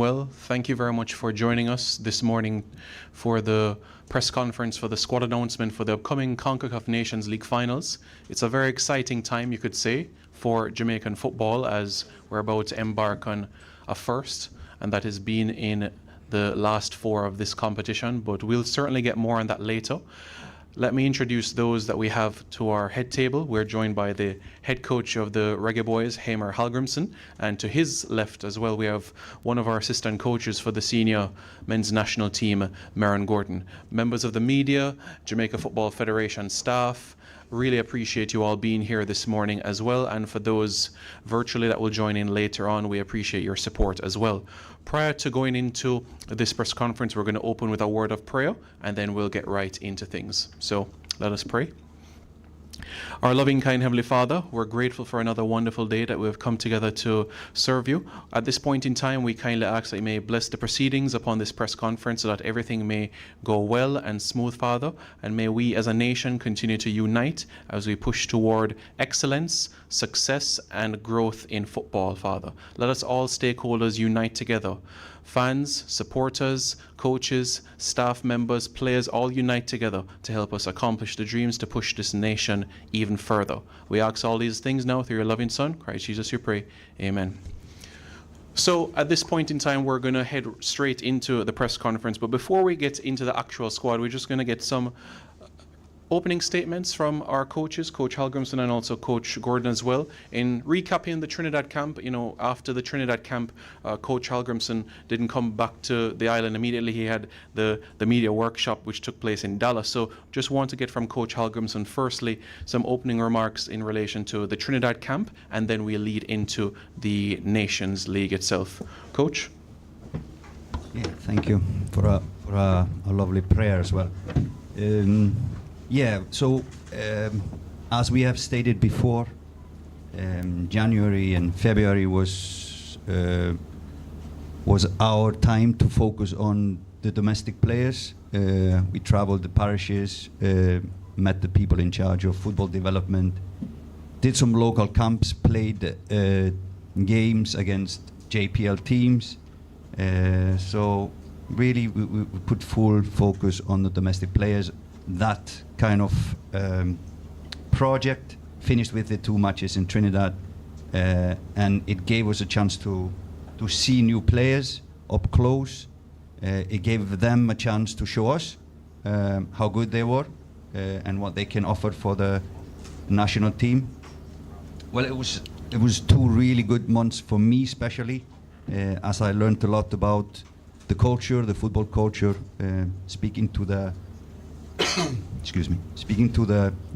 well. Thank you very much for joining us this morning for the press conference for the squad announcement for the upcoming CONCACAF Nations League Finals. It's a very exciting time, you could say, for Jamaican football as we're about to embark on a first, and that has been in the last four of this competition, but we'll certainly get more on that later. Let me introduce those that we have to our head table. We're joined by the head coach of the Reggae Boyz, Hamer Hallgrimsson, and to his left as well, we have one of our assistant coaches for the senior men's national team, Maron Gordon. Members of the media, Jamaica Football Federation staff, really appreciate you all being here this morning as well, and for those virtually that will join in later on, we appreciate your support as well. Prior to going into this press conference, we're going to open with a word of prayer, and then we'll get right into things. So let us pray. Our loving, kind Heavenly Father, we're grateful for another wonderful day that we've come together to serve you. At this point in time, we kindly ask that you may bless the proceedings upon this press conference so that everything may go well and smooth, Father, and may we as a nation continue to unite as we push toward excellence, success, and growth in football, Father. Let us all stakeholders unite together. Fans, supporters, coaches, staff members, players all unite together to help us accomplish the dreams to push this nation even further. We ask all these things now through your loving Son, Christ Jesus, we pray. Amen. So at this point in time, we're going to head straight into the press conference. But before we get into the actual squad, we're just going to get some opening statements from our coaches, Coach Hallgrimsson and also Coach Gordon as well. In recapping the Trinidad camp, after the Trinidad camp, Coach Hallgrimsson didn't come back to the island immediately. He had the media workshop which took place in Dallas. So just want to get from Coach Hallgrimsson firstly some opening remarks in relation to the Trinidad camp, and then we'll lead into the Nations League itself. Coach? Yeah, thank you for a lovely prayer as well. As we have stated before, January and February was our time to focus on the domestic players. We traveled the parishes, met the people in charge of football development, did some local camps, played games against JPL teams. So really we put full focus on the domestic players. That kind of project finished with the 2 matches in Trinidad, and it gave us a chance to see new players up close. It gave them a chance to show us how good they were and what they can offer for the national team. Well, it was 2 really good months for me, especially as I learned a lot about the culture, the football culture, speaking to the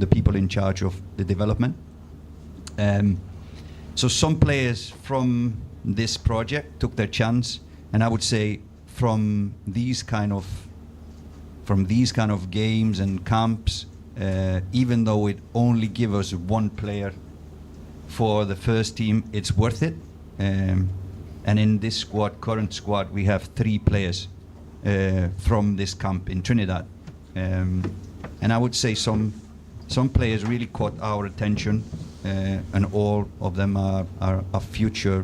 people in charge of the development. So some players from this project took their chance, and I would say from these kind of games and camps, even though it only gives us 1 player for the first team, it's worth it. And in this current squad, we have 3 players from this camp in Trinidad. And I would say some players really caught our attention, and all of them are future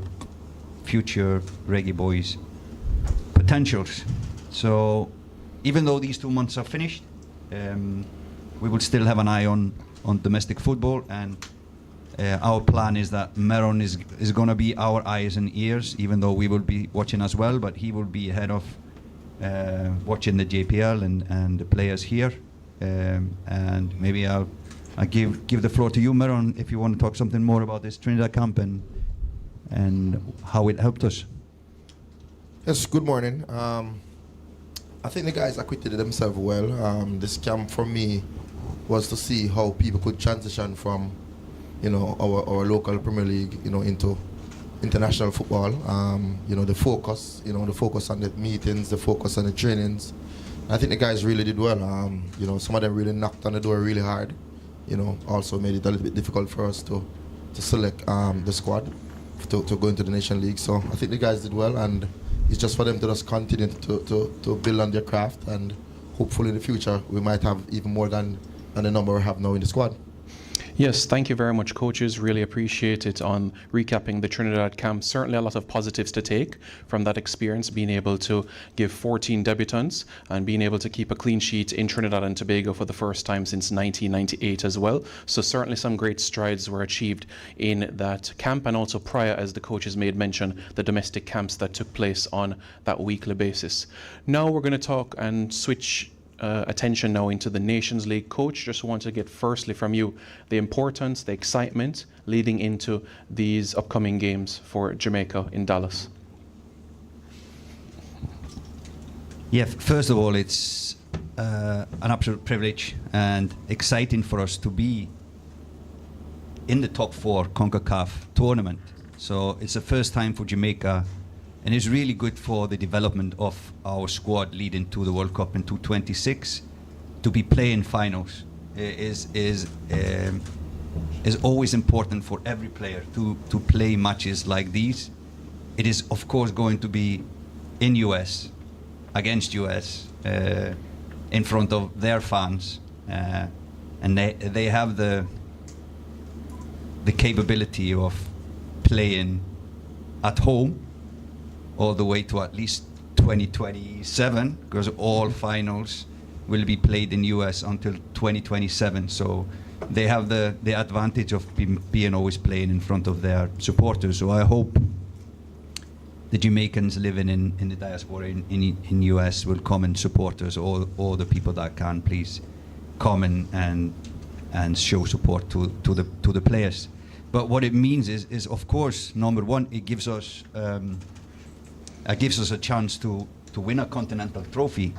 Reggae Boyz potentials. So even though these 2 months are finished, we will still have an eye on domestic football, and our plan is that Maron is going to be our eyes and ears, even though we will be watching as well, but he will be ahead of watching the JPL and the players here. And maybe I'll give the floor to you, Maron, if you want to talk something more about this Trinidad camp and how it helped us. Yes, good morning. I think the guys acquitted themselves well. This camp for me was to see how people could transition from, our local Premier League, into international football. The focus on the meetings, the focus on the trainings. I think the guys really did well. Some of them really knocked on the door really hard. Also made it a little bit difficult for us to select the squad to go into the Nation League. So I think the guys did well, and it's just for them to just continue to build on their craft, and hopefully in the future we might have even more than the number we have now in the squad. Yes, thank you very much, coaches. Really appreciate it on recapping the Trinidad camp. Certainly a lot of positives to take from that experience, being able to give 14 debutants and being able to keep a clean sheet in Trinidad and Tobago for the first time since 1998 as well. So certainly some great strides were achieved in that camp, and also prior, as the coaches made mention, the domestic camps that took place on that weekly basis. Now we're going to talk and switch attention now into the Nations League. Coach, just want to get firstly from you the importance, the excitement leading into these upcoming games for Jamaica in Dallas. Yeah, first of all, it's an absolute privilege and exciting for us to be in the top 4 CONCACAF tournament. So it's the first time for Jamaica, and it's really good for the development of our squad leading to the World Cup in 2026. To be playing finals is always important for every player to play matches like these. It is of course going to be in US, against US, in front of their fans, and they have the capability of playing at home all the way to at least 2027, because all finals will be played in US until 2027. So they have the advantage of being always playing in front of their supporters. So I hope the Jamaicans living in the diaspora in US will come and support us. All the people that can, please come and show support to the players. But what it means is of course, number one, it gives us a chance to win a continental trophy.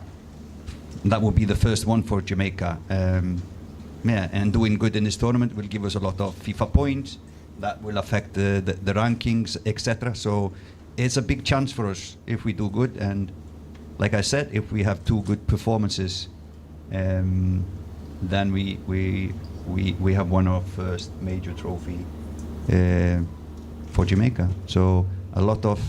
That will be the first one for Jamaica. And doing good in this tournament will give us a lot of FIFA points. That will affect the rankings, etc. So it's a big chance for us if we do good. And like I said, if we have 2 good performances, then we have won our first major trophy for Jamaica. So a lot of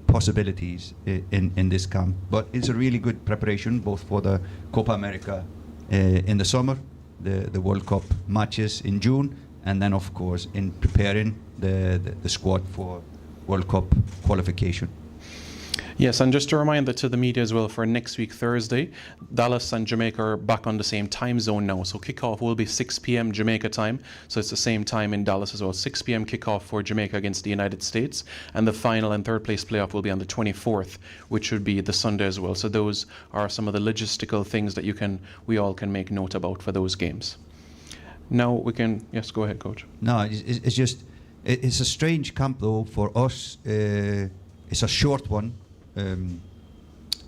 possibilities in this camp, but it's a really good preparation both for the Copa America in the summer, the World Cup matches in June, and then of course in preparing the squad for World Cup qualification. Yes, and just a reminder to the media as well, for next week, Thursday, Dallas and Jamaica are back on the same time zone now. So kickoff will be 6 p.m. Jamaica time. So it's the same time in Dallas as well. 6 p.m. kickoff for Jamaica against the United States. And the final and third place playoff will be on the 24th, which would be the Sunday as well. So those are some of the logistical things that we all can make note about for those games. Now we can, yes, go ahead, Coach. No, it's just, it's a strange camp though for us. It's a short one.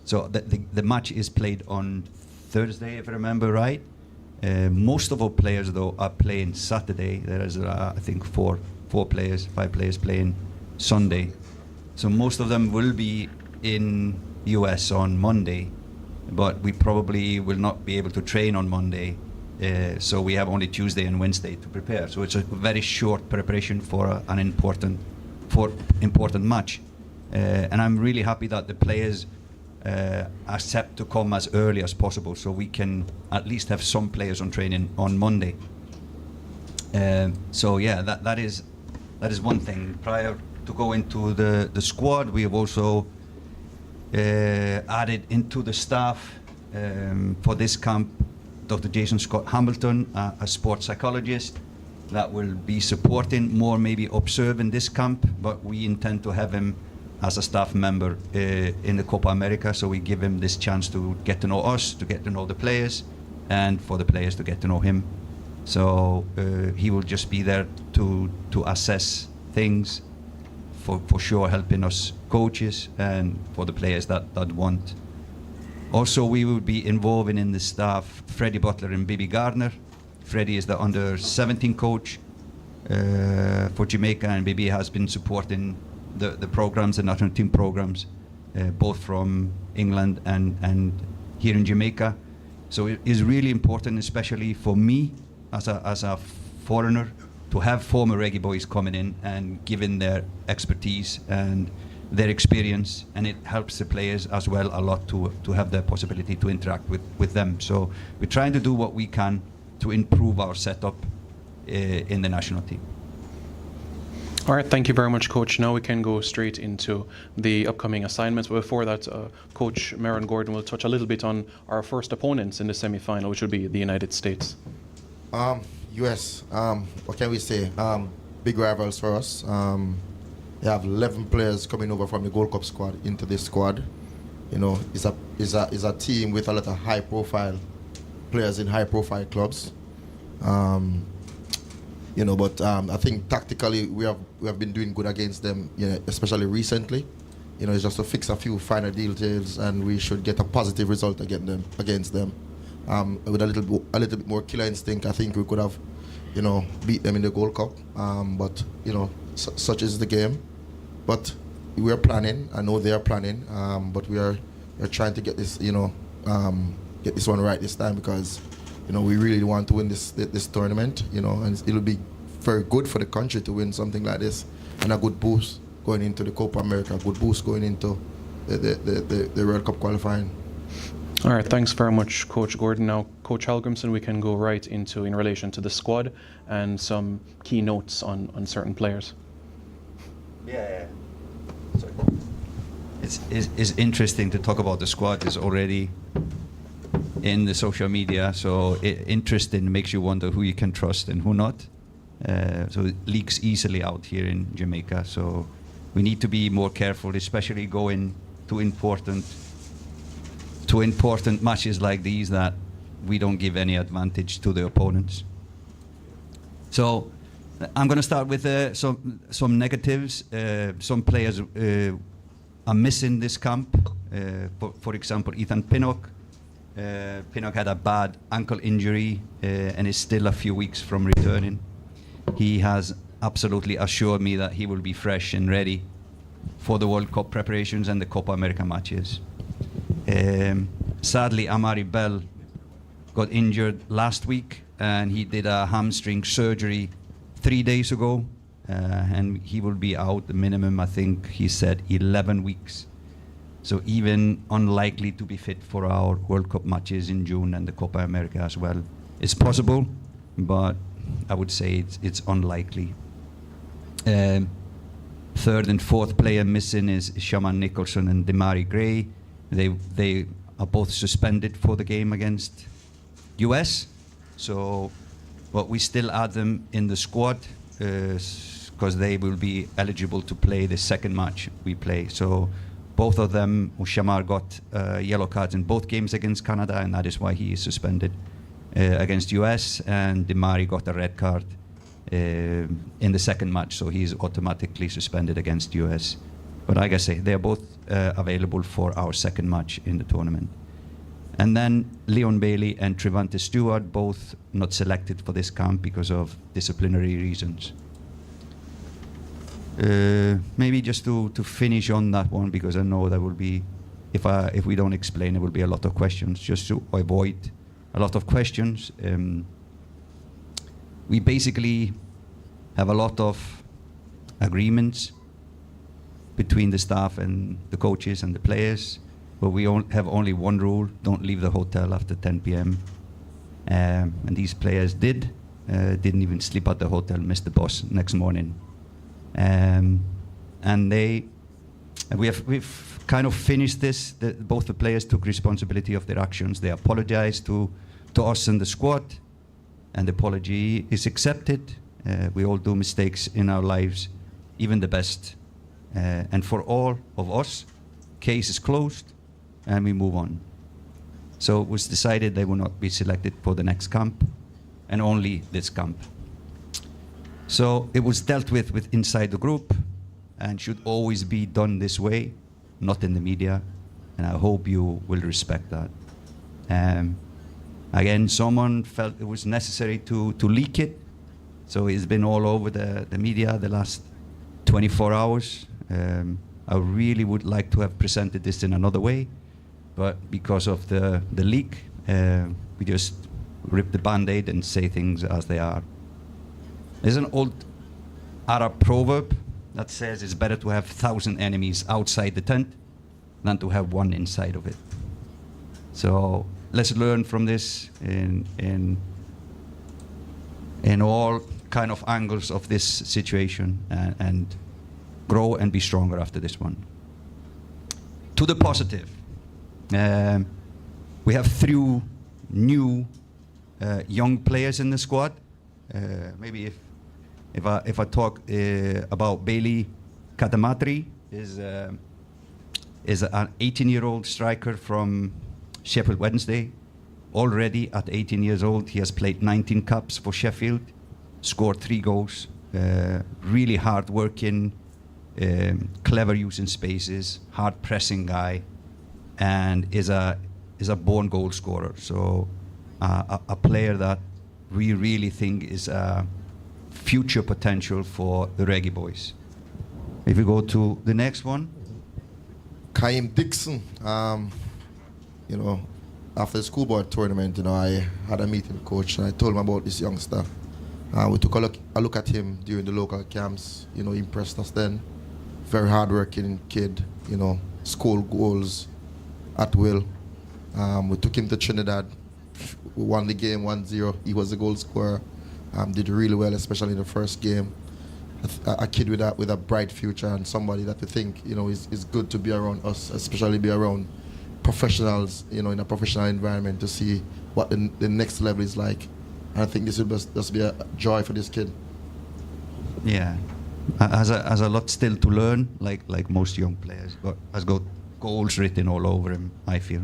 So the match is played on Thursday, if I remember right. Most of our players though are playing Saturday. There is I think 5 players playing Sunday. So most of them will be in US on Monday, but we probably will not be able to train on Monday. So we have only Tuesday and Wednesday to prepare. So it's a very short preparation for an important match. And I'm really happy that the players accept to come as early as possible, so we can at least have some players on training on Monday. So yeah, that is one thing. Prior to go into the squad, we have also added into the staff for this camp Dr. Jason Scott Hamilton, a sports psychologist that will be supporting, more maybe observing this camp, but we intend to have him as a staff member in the Copa America, so we give him this chance to get to know us, to get to know the players, and for the players to get to know him. So he will just be there to assess things, for sure helping us coaches and for the players that want. Also, we will be involving in the staff Freddie Butler and Bibi Gardner. Freddie is the under-17 coach for Jamaica, and Bibi has been supporting the programs, the national team programs, both from England and here in Jamaica. So it is really important, especially for me as a foreigner, to have former Reggae Boyz coming in and giving their expertise and their experience, and it helps the players as well a lot to have the possibility to interact with them. So we're trying to do what we can to improve our setup in the national team. All right, thank you very much, Coach. Now we can go straight into the upcoming assignments. But before that, Coach Maron Gordon will touch a little bit on our first opponents in the semi-final, which will be the United States. US, what can we say? Big rivals for us. They have 11 players coming over from the Gold Cup squad into this squad. You know, it's a team with a lot of high-profile players in high-profile clubs. You know, but I think tactically we have been doing good against them, you know, especially recently. You know, it's just to fix a few finer details, and we should get a positive result against them. With a little bit more killer instinct, I think we could have, you know, beat them in the Gold Cup. But you know, such is the game. But we are planning. I know they are planning. But we're trying to get this, you know, get this one right this time, because you know, we really want to win this tournament, you know, and it'll be very good for the country to win something like this, and a good boost going into the Copa America, a good boost going into the World Cup qualifying. All right, thanks very much, Coach Gordon. Now, Coach Halgrimson, we can go right into in relation to the squad and some key notes on certain players. Yeah. Sorry. It's interesting to talk about the squad. It's already in the social media, so interesting makes you wonder who you can trust and who not. So it leaks easily out here in Jamaica, so we need to be more careful, especially going to important matches like these, that we don't give any advantage to the opponents. So I'm going to start with some negatives. Some players are missing this camp. For example, Ethan Pinnock. Pinnock had a bad ankle injury and is still a few weeks from returning. He has absolutely assured me that he will be fresh and ready for the World Cup preparations and the Copa America matches. Sadly, Amari Bell got injured last week, and he did a hamstring surgery 3 days ago, and he will be out the minimum, I think he said 11 weeks. So even unlikely to be fit for our World Cup matches in June and the Copa America as well. It's possible, but I would say it's unlikely. Third and fourth player missing is Shaman Nicholson and Demari Gray. They are both suspended for the game against US. So, but we still add them in the squad because they will be eligible to play the second match we play. So both of them, Shamar got yellow cards in both games against Canada, and that is why he is suspended against US, and Demari got a red card in the second match, so he's automatically suspended against US. But like I say, they are both available for our second match in the tournament. And then Leon Bailey and Trevante Stewart, both not selected for this camp because of disciplinary reasons. Maybe just to finish on that one, because I know there will be, if we don't explain, there will be a lot of questions. Just to avoid a lot of questions, we basically have a lot of agreements between the staff and the coaches and the players, but we have only one rule: don't leave the hotel after 10 p.m. And these players didn't even sleep at the hotel, missed the bus next morning. And we've kind of finished this. Both the players took responsibility of their actions. They apologized to us and the squad, and the apology is accepted. We all do mistakes in our lives, even the best. And for all of us, case is closed, and we move on. So it was decided they will not be selected for the next camp, and only this camp. So it was dealt with inside the group, and should always be done this way, not in the media, and I hope you will respect that. Again, someone felt it was necessary to leak it, so it's been all over the media the last 24 hours. I really would like to have presented this in another way, but because of the leak, we just rip the Band-Aid and say things as they are. There's an old Arab proverb that says it's better to have 1,000 enemies outside the tent than to have one inside of it. So let's learn from this in all kind of angles of this situation and grow and be stronger after this one. To the positive, we have 3 new young players in the squad. Maybe if I talk about Bailey Katamatri, is an 18-year-old striker from Sheffield Wednesday. Already at 18 years old, he has played 19 caps for Sheffield, scored 3 goals. Really hard-working, clever using spaces, hard-pressing guy, and is a born goal scorer. So a player that we really think is a future potential for the Reggae Boyz. If we go to the next one. Kaim Dixon, you know, after the school board tournament, you know, I had a meeting with coach and I told him about this youngster. We took a look at him during the local camps. You know, he impressed us then. Very hard-working kid, you know, scored goals at will. We took him to Trinidad. We won the game 1-0. He was the goal scorer. Did really well, especially in the first game. A kid with a bright future and somebody that we think, you know, is good to be around us, especially be around professionals, you know, in a professional environment to see what the next level is like. And I think this will just be a joy for this kid. Yeah, has a lot still to learn, like most young players. Has got goals written all over him, I feel.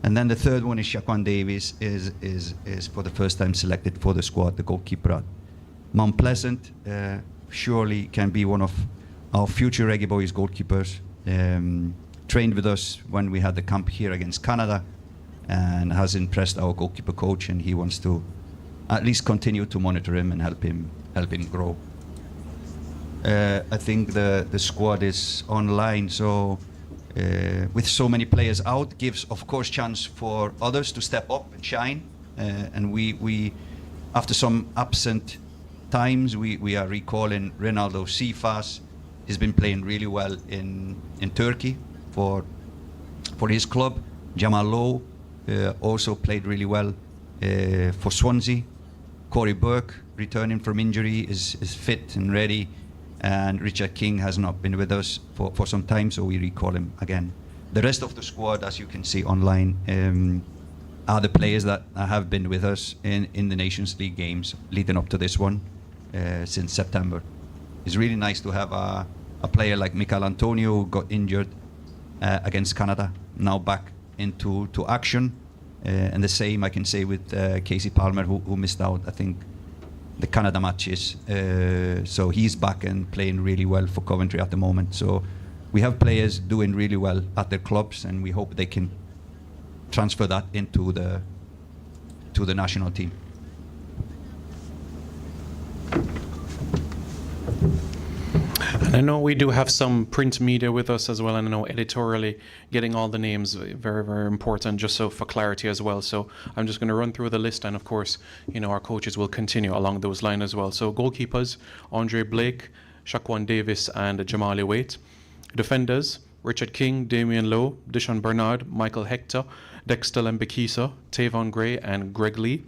And then the third one is Shaquan Davis, is for the first time selected for the squad, the goalkeeper at Mount Pleasant. Surely can be one of our future Reggae Boyz goalkeepers. Trained with us when we had the camp here against Canada, and has impressed our goalkeeper coach, and he wants to at least continue to monitor him and help him grow. I think the squad is online, so with so many players out, gives of course chance for others to step up and shine. And we after some absent times, we are recalling Ronaldo Sifas. He's been playing really well in Turkey for his club. Jamal Lowe also played really well for Swansea. Corey Burke, returning from injury, is fit and ready. And Richard King has not been with us for some time, so we recall him again. The rest of the squad, as you can see online, are the players that have been with us in the Nations League games leading up to this one since September. It's really nice to have a player like Michael Antonio, who got injured against Canada, now back into action. And the same I can say with Casey Palmer, who missed out, I think, the Canada matches. So he's back and playing really well for Coventry at the moment. So we have players doing really well at their clubs, and we hope they can transfer that into the national team. And I know we do have some print media with us as well, and I know editorially getting all the names very, very important, just so for clarity as well. So I'm just going to run through the list, and of course, you know, our coaches will continue along those lines as well. So goalkeepers, Andre Blake, Shaquan Davis, and Jamali Waite. Defenders, Richard King, Damian Lowe, Dishon Bernard, Michael Hector, Dexter Lembekisa, Tavon Gray, and Greg Lee.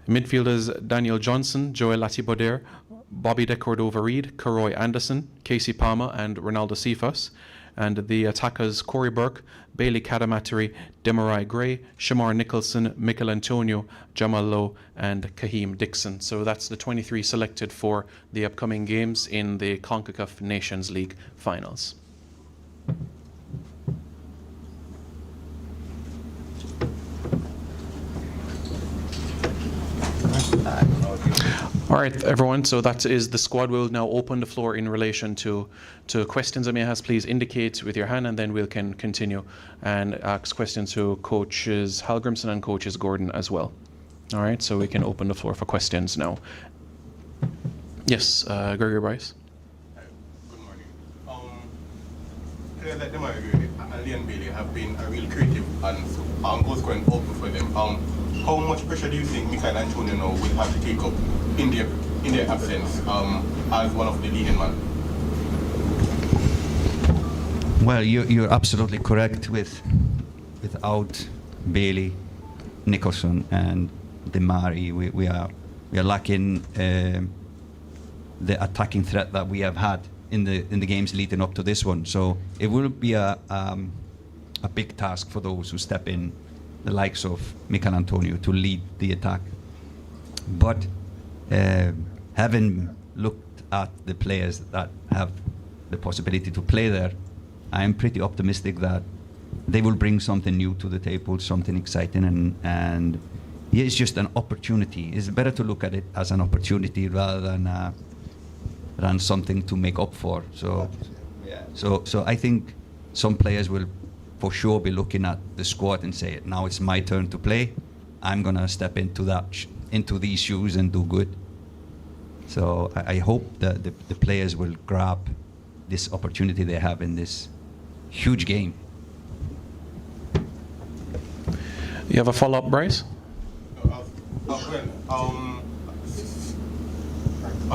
Midfielders, Daniel Johnson, Joel Latiboder, Bobby Decordova-Reid, Karoy Anderson, Casey Palmer, and Ronaldo Sifas. And the attackers, Corey Burke, Bailey Kadamatari, Demarai Gray, Shamar Nicholson, Michael Antonio, Jamal Lowe, and Kaheem Dixon. So that's the 23 selected for the upcoming games in the CONCACAF Nations League Finals. All right, everyone, so that is the squad. We'll now open the floor in relation to questions that may have. Please indicate with your hand, and then we can continue and ask questions to coaches Halgrimson and coaches Gordon as well. All right, so we can open the floor for questions now. Yes, Gregory Boyz. Good morning. Players like Demarai Gray and Leon Bailey have been a real creative and goal scoring output for them. How much pressure do you think Michael Antonio now will have to take up in their absence as one of the leading men? Well, you're absolutely correct. Without Bailey, Nicholson, and Demari, we are We are lacking the attacking threat that we have had in the games leading up to this one. So it will be a big task for those who step in, the likes of Michael Antonio, to lead the attack. But having looked at the players that have the possibility to play there, I am pretty optimistic that they will bring something new to the table, something exciting, and yeah, it's just an opportunity. It's better to look at it as an opportunity rather than something to make up for. So, so I think some players will for sure be looking at the squad and say, now it's my turn to play. I'm gonna step into into these shoes and do good. So I hope that the players will grab this opportunity they have in this huge game. You have a follow-up, Bryce?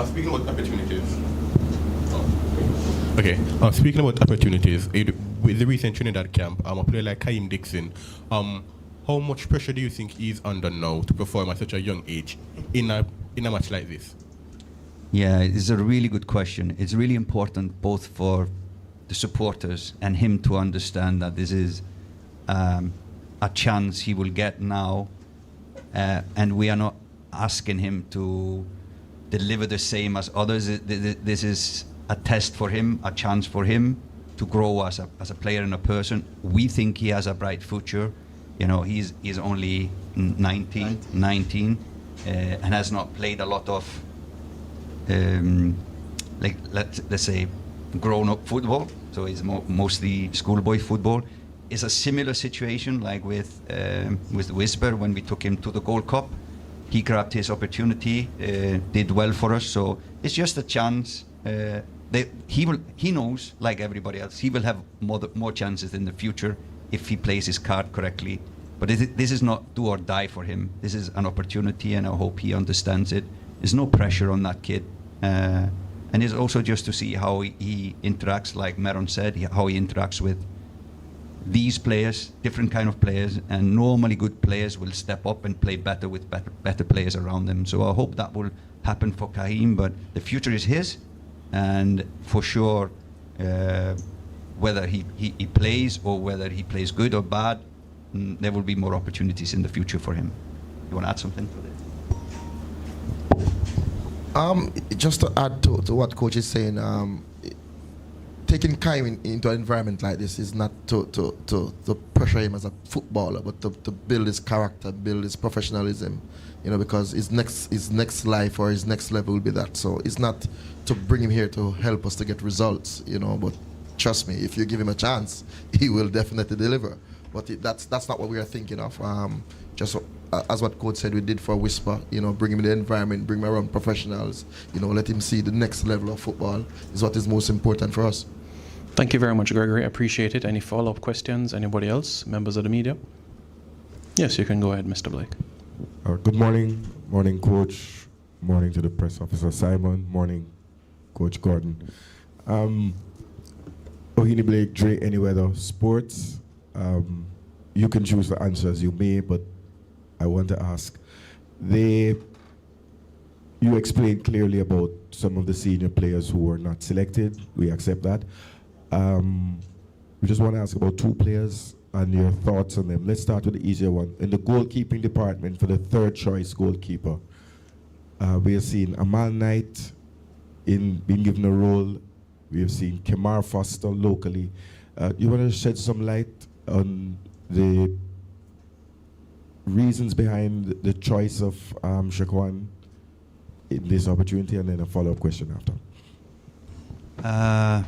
Speaking about opportunities. Okay. Speaking about opportunities, with the recent Trinidad camp, a player like Kaim Dixon, how much pressure do you think he's under now to perform at such a young age in a match like this? Yeah, it's a really good question. It's really important both for the supporters and him to understand that this is a chance he will get now, and we are not asking him to deliver the same as others. This is a test for him, a chance for him to grow as a player and a person. We think he has a bright future. You know, he's only 19, and has not played a lot of let's say grown-up football. So it's mostly schoolboy football. It's a similar situation like with Whisper when we took him to the Gold Cup. He grabbed his opportunity, did well for us. So it's just a chance. He knows, like everybody else, he will have more chances in the future if he plays his card correctly. But this is not do or die for him. This is an opportunity, and I hope he understands it. There's no pressure on that kid. And it's also just to see how he interacts, like Meron said, how he interacts with these players, different kind of players, and normally good players will step up and play better with better players around them. So I hope that will happen for Kaim, but the future is his, and for sure, whether he plays or whether he plays good or bad, there will be more opportunities in the future for him. You want to add something for that? Just to add to what Coach is saying, taking Kaim into an environment like this is not to pressure him as a footballer, but to build his character, build his professionalism, you know, because his next life or his next level will be that. So it's not to bring him here to help us to get results, you know, but trust me, if you give him a chance, he will definitely deliver. But that's not what we are thinking of. Just as what Coach said we did for Whisper, you know, bring him in the environment, bring him around professionals, you know, let him see the next level of football is what is most important for us. Thank you very much, Gregory. I appreciate it. Any follow-up questions? Anybody else? Members of the media? Yes, you can go ahead, Mr. Blake. Good morning. Morning, Coach. Morning to the press officer, Simon. Morning, Coach Gordon. Ohini Blake, Dre Anyweather Sports. You can choose the answer as you may, but I want to ask. You explained clearly about some of the senior players who were not selected. We accept that. We just want to ask about two players and your thoughts on them. Let's start with the easier one. In the goalkeeping department, for the third choice goalkeeper, we have seen Amal Knight being given a role. We have seen Kemar Foster locally. You want to shed some light on the reasons behind the choice of Shaquan in this opportunity, and then a follow-up question after. I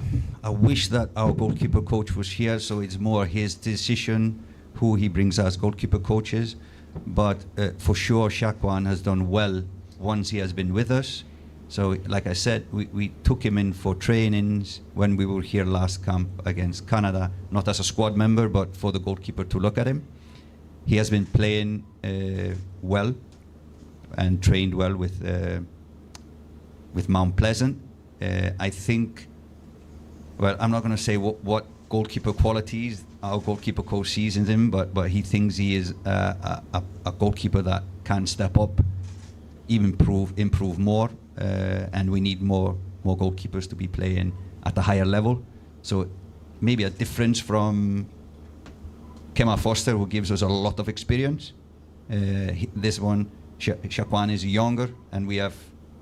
wish that our goalkeeper coach was here, so it's more his decision who he brings as goalkeeper coaches. But for sure, Shaquan has done well once he has been with us. So, like I said, we took him in for trainings when we were here last camp against Canada, not as a squad member, but for the goalkeeper to look at him. He has been playing well and trained well with Mount Pleasant. I think, well, I'm not going to say what goalkeeper qualities our goalkeeper coach sees in him, but he thinks he is a goalkeeper that can step up even improve more, and we need more goalkeepers to be playing at a higher level. So maybe a difference from Kemar Foster, who gives us a lot of experience. This one, Shaquan is younger, and we have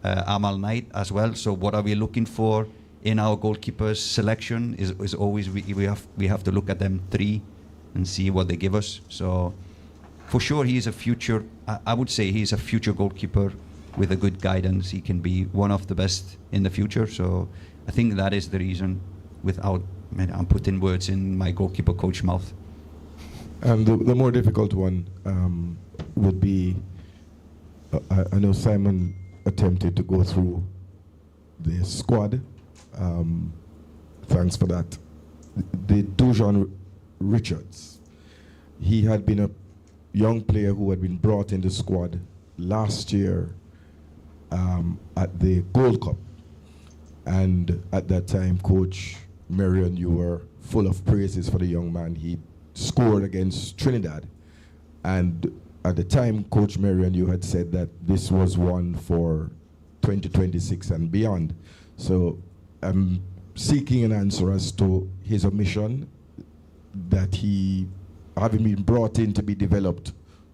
Amal Knight as well. So what are we looking for in our goalkeepers selection is always we have to look at them three and see what they give us. So for sure he is a future, I would say he's a future goalkeeper with a good guidance. He can be one of the best in the future. So I think that is the reason, without, I'm putting words in my goalkeeper coach mouth. And the more difficult one would be, I know Simon attempted to go through the squad. Thanks for that. The Dujon Richards, he had been a young player who had been brought in the squad last year at the Gold Cup. And at that time, Coach Marion, you were full of praises for the young man. He scored against Trinidad. And at the time, Coach Marion, you had said that this was one for 2026 and beyond. So I'm seeking an answer as to his omission, that he, having been brought in to be developed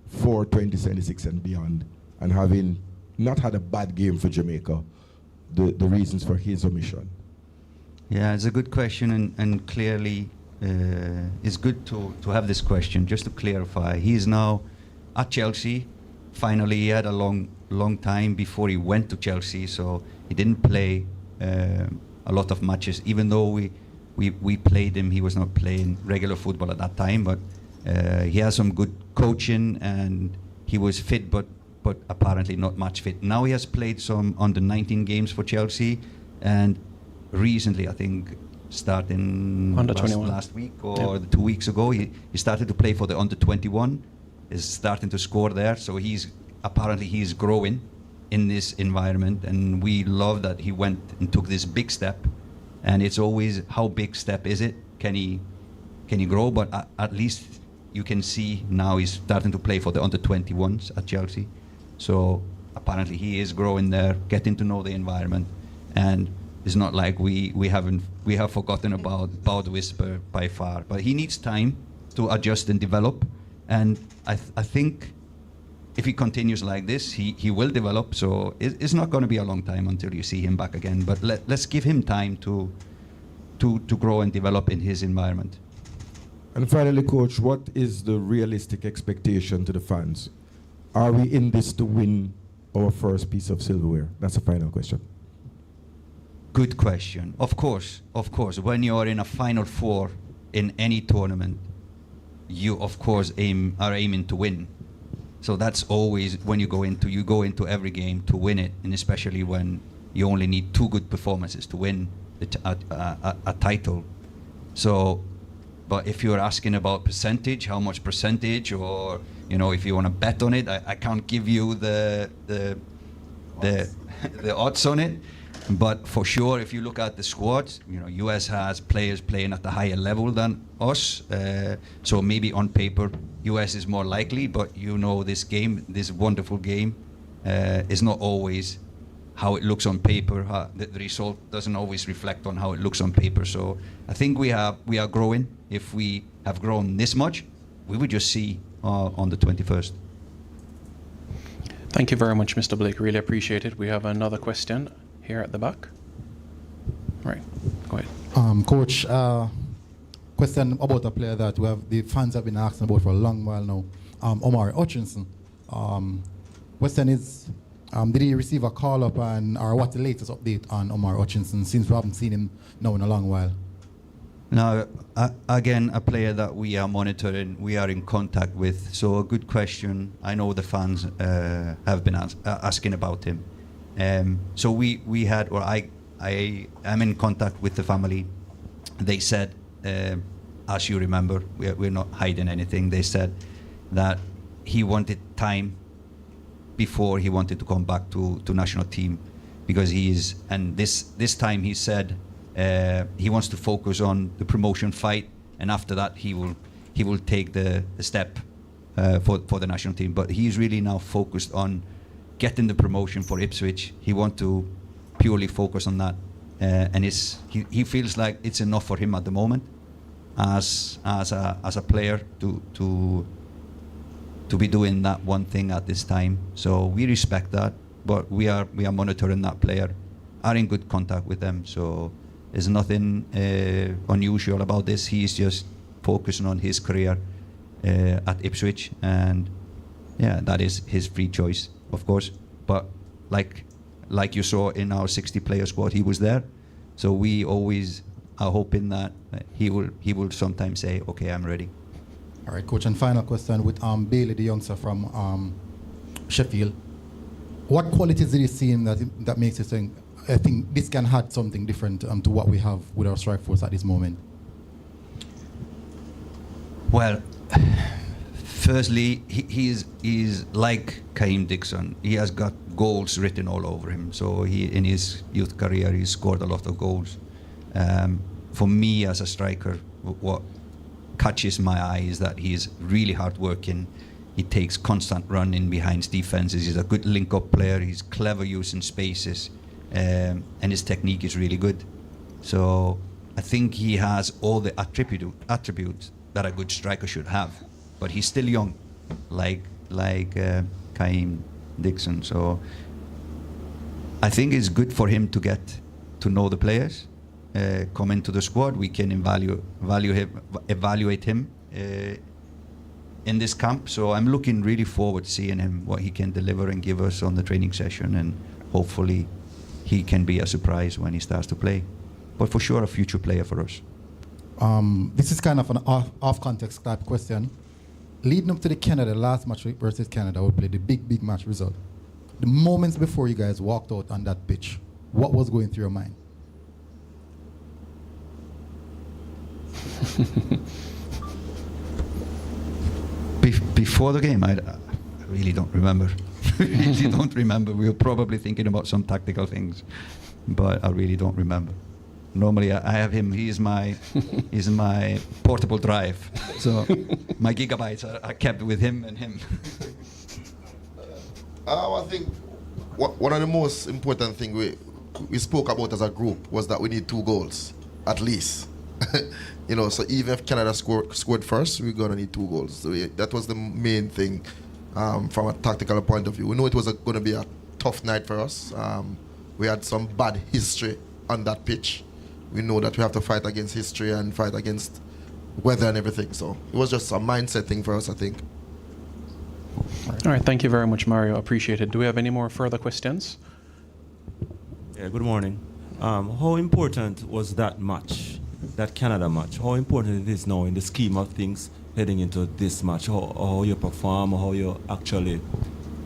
for 2026 and beyond, and having not had a bad game for Jamaica, the reasons for his omission. Yeah, it's a good question, and clearly it's good to have this question, just to clarify. He is now at Chelsea. Finally, he had a long time before he went to Chelsea, so he didn't play a lot of matches. Even though we played him, he was not playing regular football at that time, but he has some good coaching, and he was fit, but apparently not much fit. Now he has played some under 19 games for Chelsea, and recently, I think, starting under 21 last week or 2 weeks ago, he started to play for the under 21. Is starting to score there, so he's growing in this environment, and we love that he went and took this big step. And it's always, how big step is it? Can he grow? But at least you can see now he's starting to play for the under 21s at Chelsea. So apparently he is growing there, getting to know the environment, and it's not like we have forgotten about Whisper by far. But he needs time to adjust and develop, and I think if he continues like this, he will develop. So it's not going to be a long time until you see him back again. But let's give him time to grow and develop in his environment. And finally, Coach, what is the realistic expectation to the fans? Are we in this to win our first piece of silverware? That's the final question. Good question. Of course. When you are in a Final Four in any tournament, you of course are aiming to win. So that's always when you go into every game to win it, and especially when you only need 2 good performances to win a title. So, but if you're asking about percentage, how much percentage, or if you want to bet on it, I can't give you the odds on it. But for sure, if you look at the squad, US has players playing at a higher level than us. So maybe on paper, US is more likely. But this wonderful game, is not always how it looks on paper. The result doesn't always reflect on how it looks on paper. So I think we are growing. If we have grown this much, we would just see on the 21st. Thank you very much, Mr. Blake. Really appreciate it. We have another question here at the back. Right, go ahead. Coach, question about a player that the fans have been asking about for a long while now, Omar Hutchinson. Question is, did he receive a call-up, or what's the latest update on Omar Hutchinson, since we haven't seen him now in a long while? Now, again, a player that we are monitoring, we are in contact with. So a good question. I know the fans have been asking about him. So we had, or I am in contact with the family. They said, as you remember, we're not hiding anything. They said that he wanted time before he wanted to come back to national team, because and this time he said he wants to focus on the promotion fight, and after that he will take the step for the national team. But he's really now focused on getting the promotion for Ipswich. He want to purely focus on that, and he feels like it's enough for him at the moment as a player to be doing that one thing at this time. So we respect that, but we are monitoring that player, are in good contact with them. So there's nothing unusual about this. He's just focusing on his career at Ipswich, and yeah, that is his free choice, of course. But like you saw in our 60-player squad, he was there. So we always are hoping that he will sometimes say, okay, I'm ready. All right, coach, and final question with Bailey, the youngster from Sheffield. What qualities did you see in that makes you think, I think this can add something different to what we have with our strike force at this moment? Well, firstly, he's like Kaim Dixon. He has got goals written all over him. So in his youth career, he scored a lot of goals. For me as a striker, what catches my eye is that he's really hardworking. He takes constant running behind defenses. He's a good link-up player. He's clever using spaces, and his technique is really good. So I think he has all the attributes that a good striker should have. But he's still young, like Kaim Dixon. So I think it's good for him to get to know the players, come into the squad. We can evaluate him in this camp. So I'm looking really forward to seeing him, what he can deliver and give us on the training session, and hopefully he can be a surprise when he starts to play. But for sure, a future player for us. This is kind of an off-context type question. Leading up to the Canada last match versus Canada, we played the big match result. The moments before you guys walked out on that pitch, what was going through your mind? Before the game, I really don't remember. Really don't remember. We were probably thinking about some tactical things, but I really don't remember. Normally, I have him. He's my portable drive. So my gigabytes are kept with him and him. I think one of the most important things we spoke about as a group was that we need 2 goals, at least. So even if Canada scored first, we're going to need 2 goals. So that was the main thing from a tactical point of view. We know it was going to be a tough night for us. We had some bad history on that pitch. We know that we have to fight against history and fight against weather and everything. So it was just a mindset thing for us, I think. All right, thank you very much, Mario. Appreciate it. Do we have any more further questions? Yeah, good morning. How important was that match, that Canada match? How important it is now in the scheme of things heading into this match? How you perform, how you actually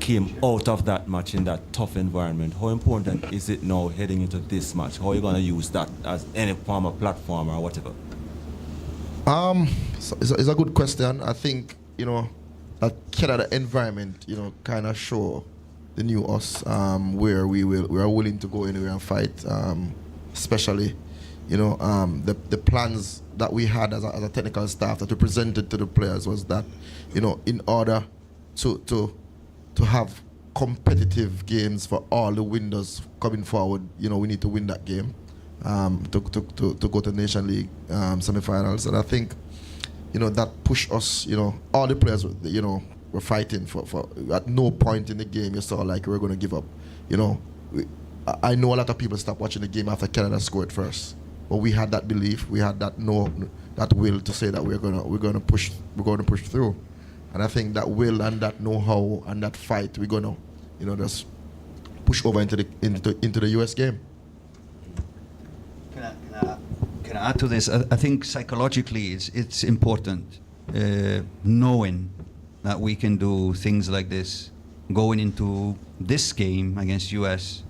came out of that match in that tough environment? How important is it now heading into this match? How are you going to use that as any form of platform or whatever? So it's a good question. I think, that Canada environment, kind of show the new us, where we are willing to go anywhere and fight, especially, the plans that we had as a technical staff that we presented to the players was that, in order to have competitive games for all the windows coming forward, we need to win that game to go to the Nation League semi-finals. And I think, that pushed us, all the players, were fighting for at no point in the game you saw like we were going to give up. I know a lot of people stopped watching the game after Canada scored first, but we had that belief, we had that will to say that we're going to push through. And I think that will and that know-how and that fight, we're going to, just push over into the US game. Can I add to this? I think psychologically it's important knowing that we can do things like this going into this game against US.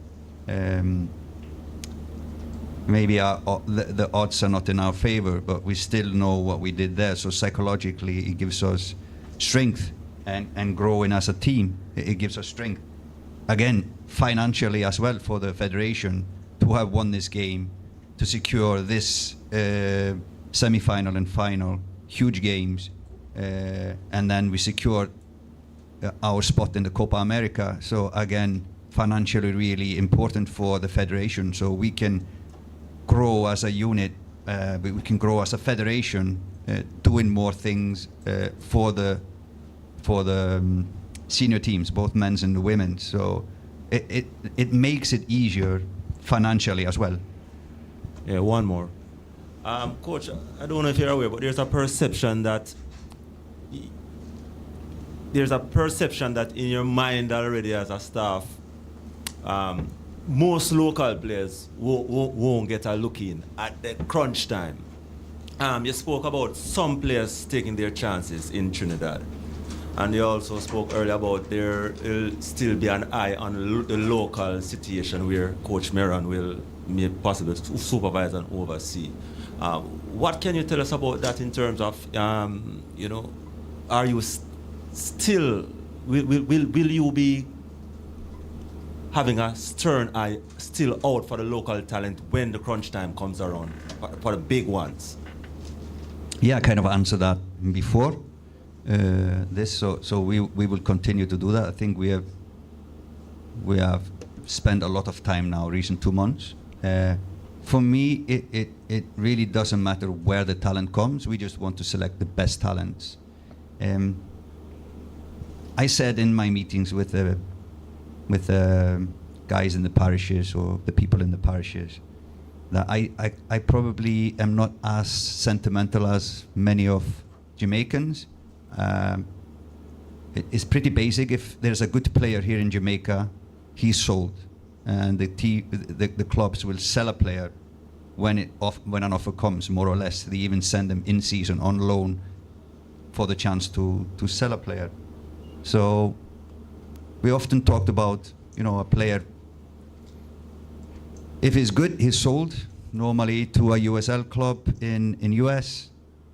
Maybe the odds are not in our favor, but we still know what we did there. So psychologically, it gives us strength and growing as a team. It gives us strength. Again, financially as well for the federation to have won this game, to secure this semi-final and final, huge games, and then we secured our spot in the Copa America. So again, financially really important for the federation. So we can grow as a unit, we can grow as a federation, doing more things for the senior teams, both men's and the women's. So it makes it easier financially as well. Yeah, one more. Coach, I don't know if you're aware, but there's a perception that in your mind already as a staff, most local players won't get a look in at the crunch time. You spoke about some players taking their chances in Trinidad. And you also spoke earlier about there will still be an eye on the local situation where Coach Meron will may possibly supervise and oversee. What can you tell us about that in terms of, are you still, will you be having a stern eye still out for the local talent when the crunch time comes around, for the big ones? Yeah, I kind of answered that before this, so we will continue to do that. I think we have spent a lot of time now, recent 2 months. For me, it really doesn't matter where the talent comes. We just want to select the best talents. I said in my meetings with the guys in the parishes or the people in the parishes that I probably am not as sentimental as many of Jamaicans. It's pretty basic. If there's a good player here in Jamaica, he's sold, and the clubs will sell a player when an offer comes, more or less. They even send them in season on loan for the chance to sell a player. So we often talked about, a player, if he's good, he's sold normally to a USL club in US.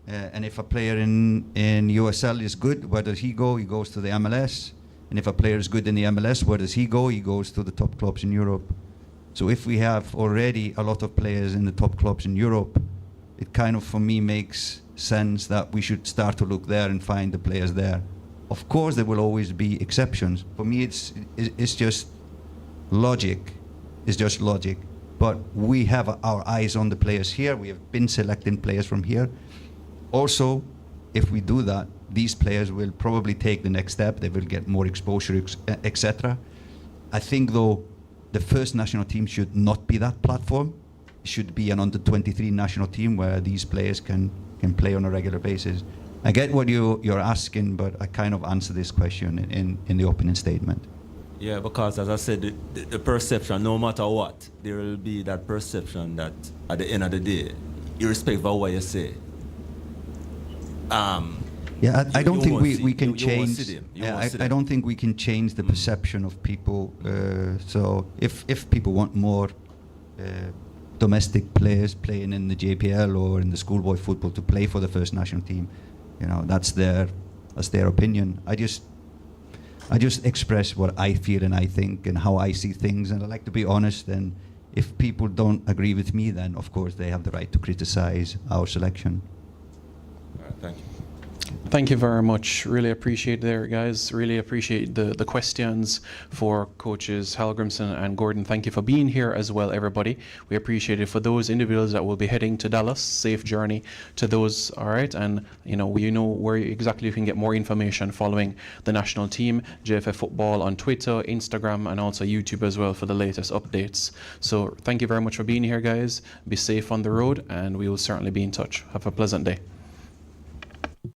And if a player in USL is good, where does he go? He goes to the MLS. And if a player is good in the MLS, where does he go? He goes to the top clubs in Europe. So if we have already a lot of players in the top clubs in Europe, it kind of, for me, makes sense that we should start to look there and find the players there. Of course, there will always be exceptions. For me, it's just logic. It's just logic. But we have our eyes on the players here. We have been selecting players from here. Also, if we do that, these players will probably take the next step. They will get more exposure, etc. I think, though, the first national team should not be that platform. It should be an under-23 national team where these players can play on a regular basis. I get what you're asking, but I kind of answer this question in the opening statement. Yeah, because as I said, the perception, no matter what, there will be that perception that at the end of the day, irrespective of what you say, I don't think we can change. I don't think we can change the perception of people. So if people want more domestic players playing in the JPL or in the schoolboy football to play for the first national team, that's their opinion. I just express what I feel and I think and how I see things, and I like to be honest. And if people don't agree with me, then of course they have the right to criticize our selection. All right, thank you. Thank you very much. Really appreciate there, guys. Really appreciate the questions for coaches Hallgrimson and Gordon. Thank you for being here as well, everybody. We appreciate it. For those individuals that will be heading to Dallas, safe journey to those, all right? And, where exactly you can get more information following the national team, JFF Football on Twitter, Instagram, and also YouTube as well for the latest updates. So thank you very much for being here, guys. Be safe on the road, and we will certainly be in touch. Have a pleasant day.